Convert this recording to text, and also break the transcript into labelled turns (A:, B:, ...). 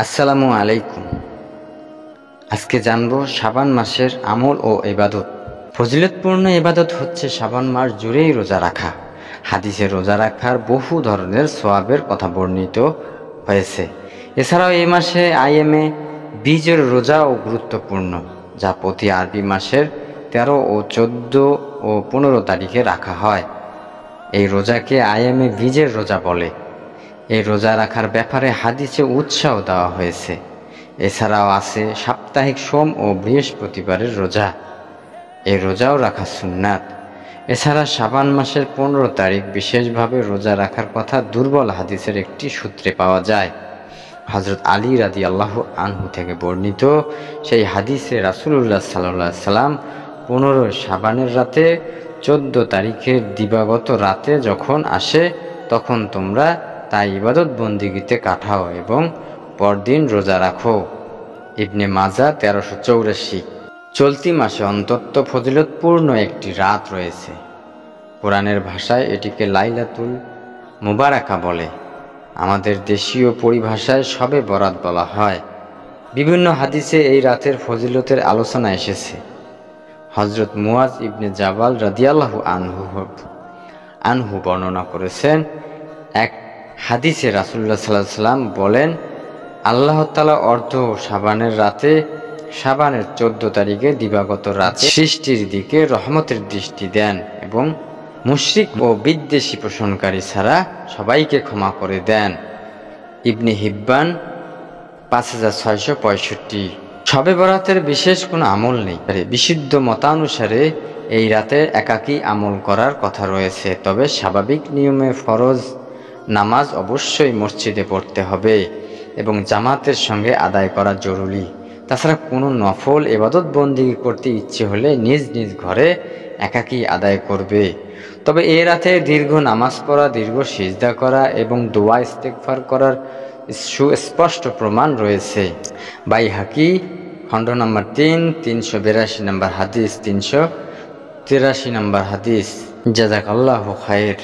A: আসসালামু আলাইকুম। আজকে জানবো শাবান মাসের আমল ও ইবাদত। ফজিলতপূর্ণ ইবাদত হচ্ছে শাবান মাস জুড়েই রোজা রাখা। হাদিসে রোজা রাখার বহু ধরনের সওয়াবের কথা বর্ণিত হয়েছে। এছাড়াও এই মাসে আইএমএ বীজের রোজাও গুরুত্বপূর্ণ, যা প্রতি আরবি মাসের 13 ও 14 ও 15 তারিখে রাখা হয়। এই রোজাকে আইএমএ বীজের রোজা বলে। এই রোজা রাখার ব্যাপারে হাদিসে উৎসাহ দেওয়া হয়েছে। এছাড়াও আছে সাপ্তাহিক সোম ও বৃহস্পতিবারের রোজা। এই রোজাও রাখা সুন্নাত। এছাড়া শাবান মাসের 15 তারিখ বিশেষভাবে রোজা রাখার কথা দুর্বল হাদিসের একটি সূত্রে পাওয়া যায়। হযরত আলী রাদিয়াল্লাহু আনহু থেকে বর্ণিত সেই হাদিসে রাসূলুল্লাহ সাল্লাল্লাহু আলাইহি সাল্লাম 15 শাবানের রাতে 14 তারিখের দিবাগত রাতে যখন আসে তখন তোমরা তাই ইবাদত বন্দিগিতে কাটাও এবং পরদিন রোজা রাখো। ইবনে মাজাহ 1384। চলতি মাসে অন্তত ফজিলতপূর্ণ একটি রাত রয়েছে। কোরআনের ভাষায় এটিকে লাইলাতুল মুবারাকা বলে। আমাদের দেশীয় পরিভাষায় শবে বরাত বলা হয়। বিভিন্ন হাদিসে এই রাতের ফজিলতের আলোচনা এসেছে। হযরত মুয়াজ ইবনে জাবাল রাদিয়াল্লাহু আনহু বর্ণনা করেছেন, এক হাদিসে রাসূলুল্লাহ সাল্লাল্লাহু আলাইহি সাল্লাম বলেন, আল্লাহ তাআলা অর্ধ শাবানের রাতে শাবানের 14 তারিখে দিবাগত রাতে সৃষ্টির দিকে রহমতের দৃষ্টি দেন এবং মুশরিক ও বিদ্বেষী পোষণকারী ছাড়া সবাইকে ক্ষমা করে দেন। ইবনে হিব্বান 5665। শবে বরাতের বিশেষ কোনো আমল নেই। বিশুদ্ধ মতানুসারে এই রাতে একাকী আমল করার কথা রয়েছে। তবে স্বাভাবিক নিয়মে ফরজ নামাজ অবশ্যই মসজিদে পড়তে হবে এবং জামাতের সঙ্গে আদায় করা জরুরি। তাছাড়া কোনো নফল ইবাদত বন্দেগী করতে ইচ্ছে হলে নিজ নিজ ঘরে একাকী আদায় করবে। তবে এই রাতে দীর্ঘ নামাজ পড়া, দীর্ঘ সিজদা করা এবং দোয়া ইস্তেগফার করার সুস্পষ্ট প্রমাণ রয়েছে। বাইহাকি খণ্ড নম্বর 3, 382 নম্বর হাদিস, 383 নম্বর হাদিস। জাযাকাল্লাহু খায়র।